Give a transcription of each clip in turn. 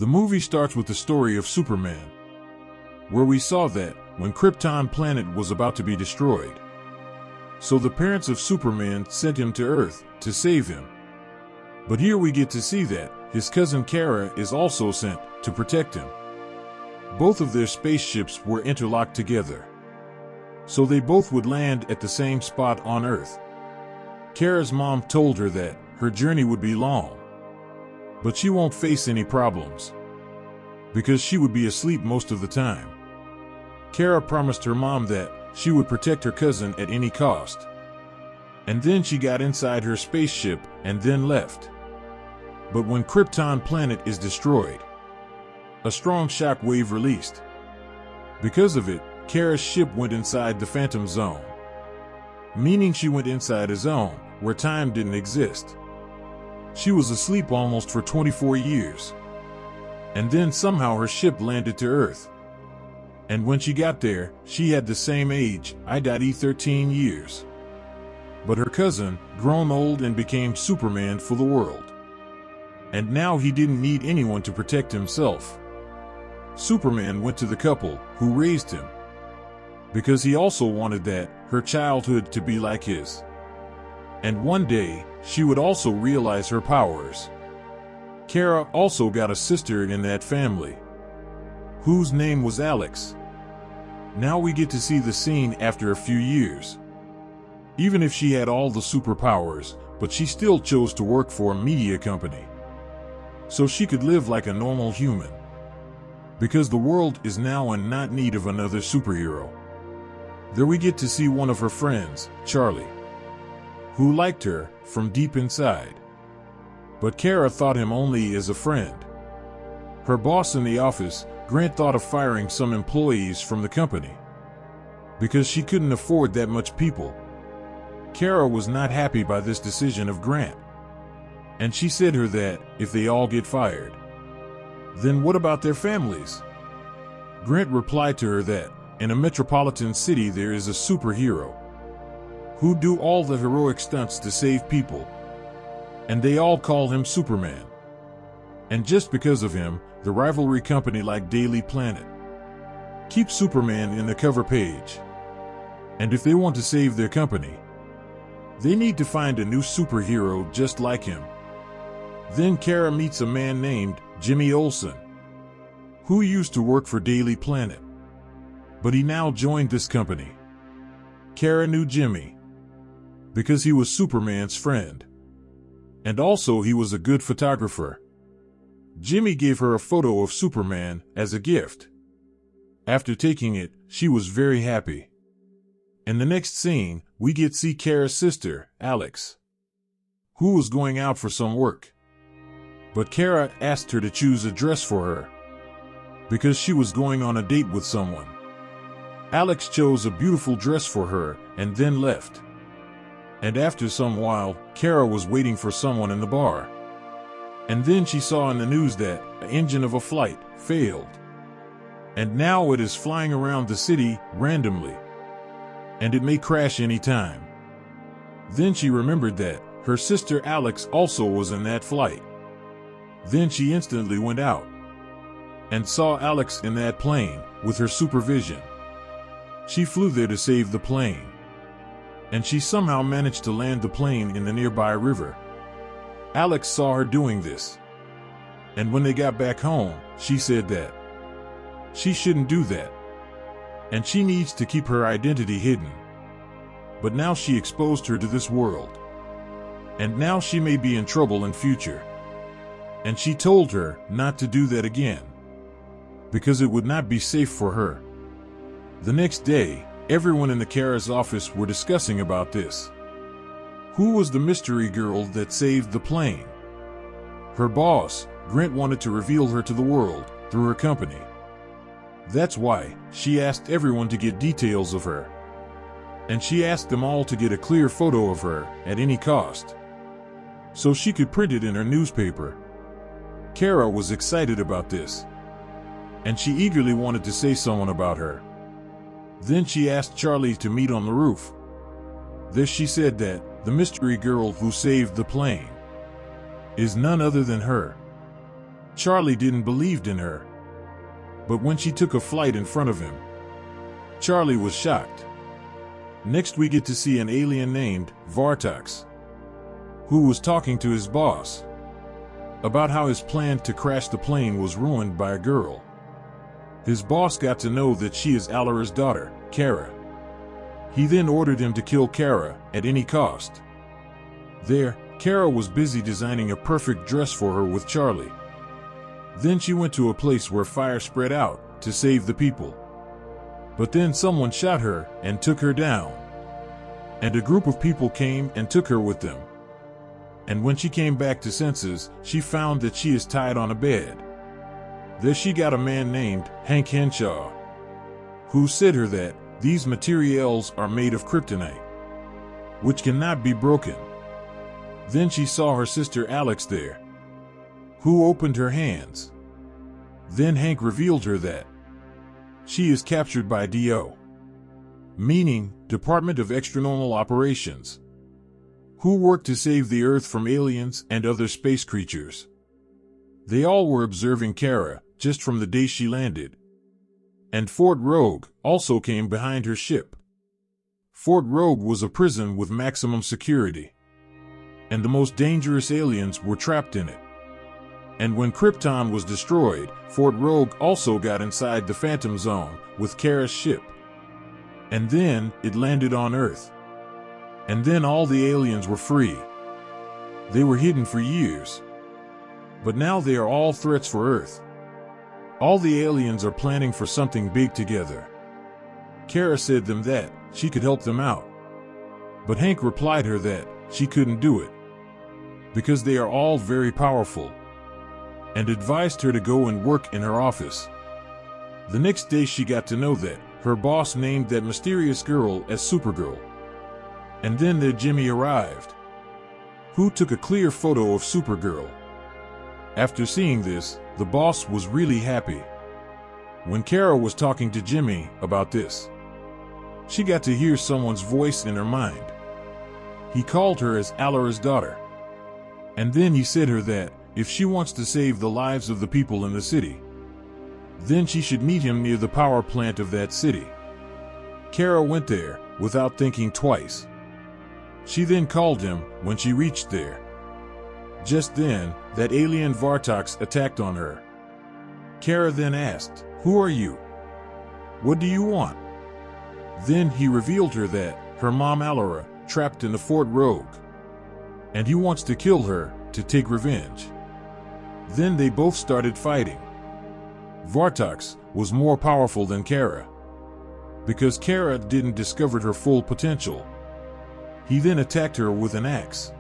The movie starts with the story of Superman, where we saw that when Krypton planet was about to be destroyed, so the parents of Superman sent him to Earth to save him. But here we get to see that his cousin Kara is also sent to protect him. Both of their spaceships were interlocked together, so they both would land at the same spot on Earth. Kara's mom told her that her journey would be long, but she won't face any problems, because she would be asleep most of the time. Kara promised her mom that she would protect her cousin at any cost. And then she got inside her spaceship and then left. But when Krypton planet is destroyed, a strong shock wave released. Because of it, Kara's ship went inside the Phantom Zone, meaning she went inside a zone where time didn't exist. She was asleep almost for 24 years. And then somehow her ship landed to Earth. And when she got there, she had the same age, 13 years. But her cousin, grown old and became Superman for the world. And now he didn't need anyone to protect himself. Superman went to the couple who raised him, because he also wanted that her childhood to be like his. And one day, she would also realize her powers. Kara also got a sister in that family, whose name was Alex. Now we get to see the scene after a few years. Even if she had all the superpowers, but she still chose to work for a media company, so she could live like a normal human. Because the world is now in not need of another superhero. There we get to see one of her friends, Charlie, who liked her from deep inside. But Kara thought him only as a friend. Her boss in the office, Grant, thought of firing some employees from the company because she couldn't afford that much people. Kara was not happy by this decision of Grant, and she said her that if they all get fired, then what about their families? Grant replied to her that in a metropolitan city there is a superhero who do all the heroic stunts to save people, and they all call him Superman. And just because of him, the rivalry company like Daily Planet keeps Superman in the cover page. And if they want to save their company, they need to find a new superhero just like him. Then Kara meets a man named Jimmy Olsen, who used to work for Daily Planet, but he now joined this company. Kara knew Jimmy because he was Superman's friend, and also he was a good photographer. Jimmy gave her a photo of Superman as a gift. After taking it, she was very happy. In the next scene, we get to see Kara's sister, Alex, who was going out for some work. But Kara asked her to choose a dress for her, because she was going on a date with someone. Alex chose a beautiful dress for her and then left. And after some while, Kara was waiting for someone in the bar. And then she saw in the news that the engine of a flight failed. And now it is flying around the city randomly. And it may crash any time. Then she remembered that her sister Alex also was in that flight. Then she instantly went out and saw Alex in that plane with her supervision. She flew there to save the plane. And she somehow managed to land the plane in the nearby river. Alex saw her doing this. And when they got back home, she said that she shouldn't do that, and she needs to keep her identity hidden. But now she exposed her to this world, and now she may be in trouble in future. And she told her not to do that again, because it would not be safe for her. The next day, everyone in the Kara's office were discussing about this. Who was the mystery girl that saved the plane? Her boss, Grant, wanted to reveal her to the world through her company. That's why she asked everyone to get details of her. And she asked them all to get a clear photo of her at any cost, so she could print it in her newspaper. Kara was excited about this, and she eagerly wanted to say someone about her. Then she asked Charlie to meet on the roof. There she said that the mystery girl who saved the plane is none other than her. Charlie didn't believe in her. But when she took a flight in front of him, Charlie was shocked. Next we get to see an alien named Vartox, who was talking to his boss about how his plan to crash the plane was ruined by a girl. His boss got to know that she is Alara's daughter, Kara. He then ordered him to kill Kara at any cost. There, Kara was busy designing a perfect dress for her with Charlie. Then she went to a place where fire spread out to save the people. But then someone shot her and took her down. And a group of people came and took her with them. And when she came back to senses, she found that she is tied on a bed. There she got a man named Hank Henshaw, who said her that these materials are made of kryptonite, which cannot be broken. Then she saw her sister Alex there, who opened her hands. Then Hank revealed her that she is captured by DO, meaning Department of Extranormal Operations, who work to save the Earth from aliens and other space creatures. They all were observing Kara just from the day she landed. And Fort Rogue also came behind her ship. Fort Rogue was a prison with maximum security, and the most dangerous aliens were trapped in it. And when Krypton was destroyed, Fort Rogue also got inside the Phantom Zone with Kara's ship. And then it landed on Earth. And then all the aliens were free. They were hidden for years. But now they are all threats for Earth. All the aliens are planning for something big together. Kara said them that she could help them out. But Hank replied her that she couldn't do it, because they are all very powerful, and advised her to go and work in her office. The next day she got to know that her boss named that mysterious girl as Supergirl. And then there Jimmy arrived, who took a clear photo of Supergirl. After seeing this, the boss was really happy. When Kara was talking to Jimmy about this, she got to hear someone's voice in her mind. He called her as Alara's daughter. And then he said her that if she wants to save the lives of the people in the city, then she should meet him near the power plant of that city. Kara went there without thinking twice. She then called him when she reached there. Just then, that alien Vartox attacked on her. Kara then asked, "Who are you? What do you want?" Then he revealed her that her mom Alara trapped in the Fort Rogue, and he wants to kill her to take revenge. Then they both started fighting. Vartox was more powerful than Kara, because Kara didn't discover her full potential. He then attacked her with an axe,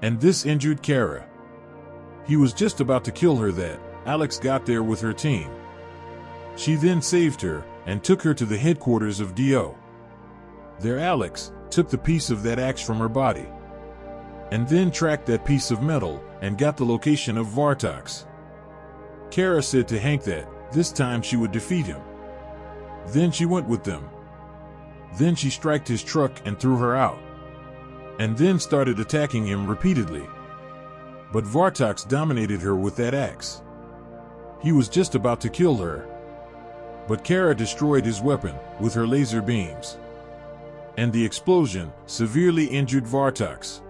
and this injured Kara. He was just about to kill her that Alex got there with her team. She then saved her and took her to the headquarters of DO. There Alex took the piece of that axe from her body, and then tracked that piece of metal and got the location of Vartox. Kara said to Hank that this time she would defeat him. Then she went with them. Then she struck his truck and threw her out, and then started attacking him repeatedly. But Vartox dominated her with that axe. He was just about to kill her, but Kara destroyed his weapon with her laser beams, and the explosion severely injured Vartox.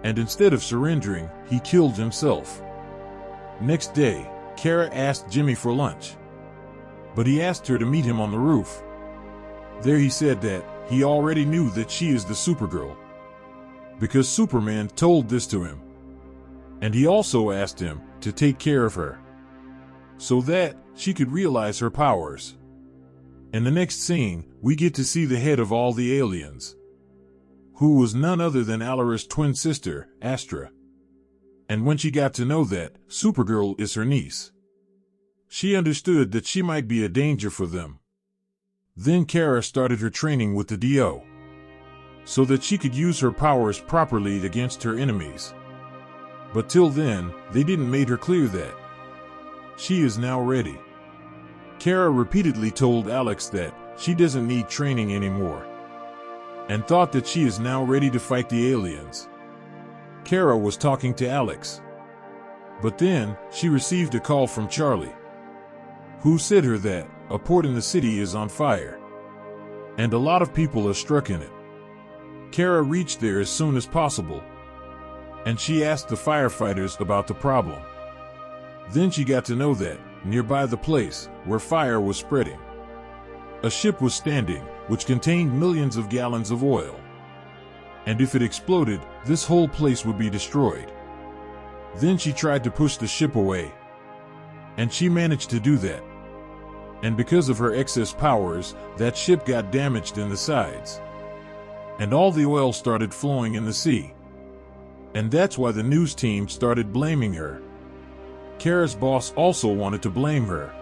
And instead of surrendering, he killed himself. Next day, Kara asked Jimmy for lunch, but he asked her to meet him on the roof. There he said that he already knew that she is the Supergirl, because Superman told this to him. And he also asked him to take care of her, so that she could realize her powers. In the next scene, we get to see the head of all the aliens, who was none other than Alara's twin sister, Astra. And when she got to know that Supergirl is her niece, she understood that she might be a danger for them. Then Kara started her training with the DO, so that she could use her powers properly against her enemies. But till then, they didn't make her clear that she is now ready. Kara repeatedly told Alex that she doesn't need training anymore, and thought that she is now ready to fight the aliens. Kara was talking to Alex, But then, she received a call from Charlie, who said her that a port in the city is on fire, and a lot of people are struck in it. Kara reached there as soon as possible, and she asked the firefighters about the problem. Then she got to know that, nearby the place where fire was spreading, a ship was standing, which contained millions of gallons of oil. And if it exploded, this whole place would be destroyed. Then she tried to push the ship away, and she managed to do that. And because of her excess powers, that ship got damaged in the sides, and all the oil started flowing in the sea. And that's why the news team started blaming her. Kara's boss also wanted to blame her,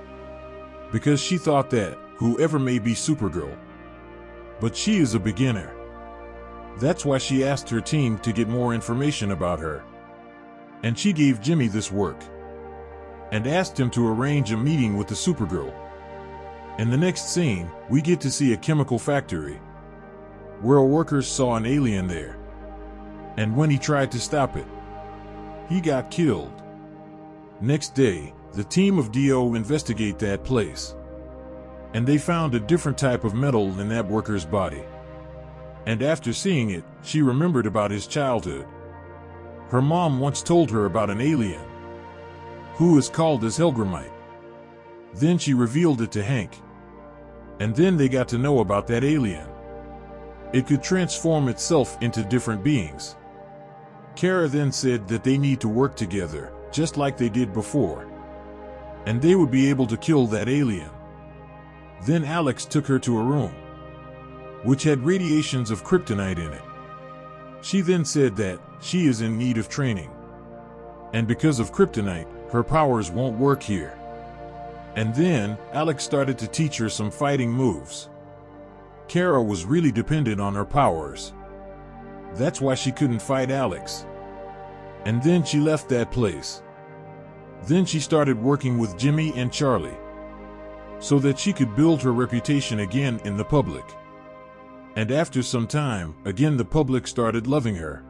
because she thought that whoever may be Supergirl, but she is a beginner. That's why she asked her team to get more information about her. And she gave Jimmy this work, and asked him to arrange a meeting with the Supergirl. In the next scene, we get to see a chemical factory, where workers saw an alien there. And when he tried to stop it, he got killed. Next day, the team of DO investigate that place, and they found a different type of metal in that worker's body. And after seeing it, she remembered about his childhood. Her mom once told her about an alien, who is called as Helgramite. Then she revealed it to Hank, and then they got to know about that alien. It could transform itself into different beings. Kara then said that they need to work together, just like they did before, and they would be able to kill that alien. Then Alex took her to a room, which had radiations of kryptonite in it. She then said that she is in need of training, and because of kryptonite, her powers won't work here. And then Alex started to teach her some fighting moves. Kara was really dependent on her powers. That's why she couldn't fight Alex. And then she left that place. Then she started working with Jimmy and Charlie, so that she could build her reputation again in the public. And after some time, again the public started loving her,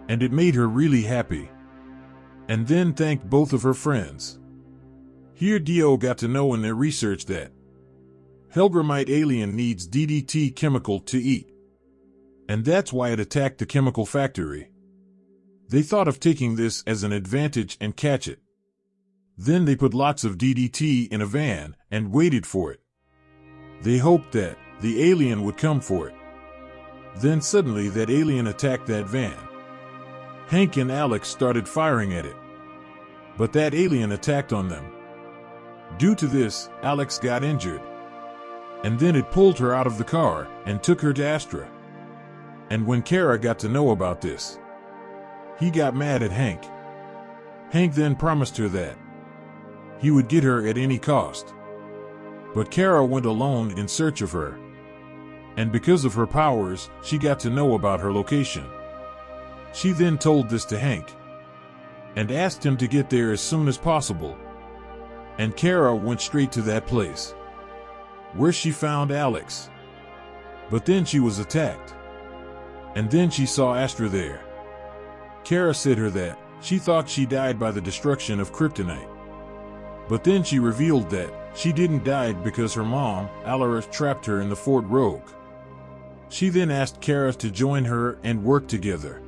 and it made her really happy. And then thanked both of her friends. Here Dio got to know in their research that Helgramite alien needs DDT chemical to eat, and that's why it attacked the chemical factory. They thought of taking this as an advantage and catch it. Then they put lots of DDT in a van and waited for it. They hoped that the alien would come for it. Then suddenly that alien attacked that van. Hank and Alex started firing at it, but that alien attacked on them. Due to this, Alex got injured, and then it pulled her out of the car and took her to Astra. And when Kara got to know about this, he got mad at Hank. Hank then promised her that he would get her at any cost. But Kara went alone in search of her, and because of her powers, she got to know about her location. She then told this to Hank, and asked him to get there as soon as possible. And Kara went straight to that place, where she found Alex. But then she was attacked, and then she saw Astra there. Kara said her that she thought she died by the destruction of kryptonite. But then she revealed that she didn't die because her mom, Alara, trapped her in the Fort Rogue. She then asked Kara to join her and work together,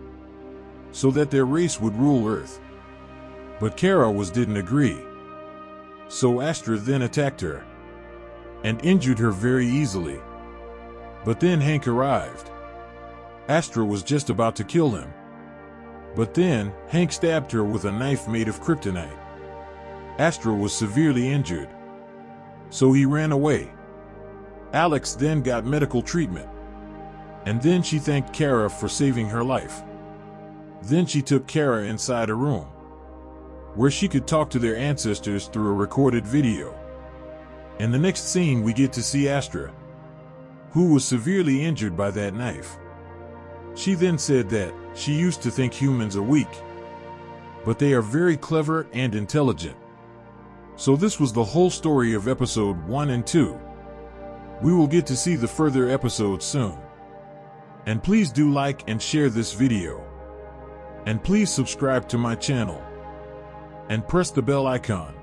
so that their race would rule Earth. But Kara didn't agree. So Astra then attacked her, and injured her very easily. But then Hank arrived. Astra was just about to kill him. But then, Hank stabbed her with a knife made of kryptonite. Astra was severely injured, so he ran away. Alex then got medical treatment, and then she thanked Kara for saving her life. Then she took Kara inside a room, where she could talk to their ancestors through a recorded video. In the next scene we get to see Astra, who was severely injured by that knife. She then said that she used to think humans are weak, but they are very clever and intelligent. So this was the whole story of episode 1 and 2. We will get to see the further episodes soon. And please do like and share this video. And please subscribe to my channel. and press the bell icon.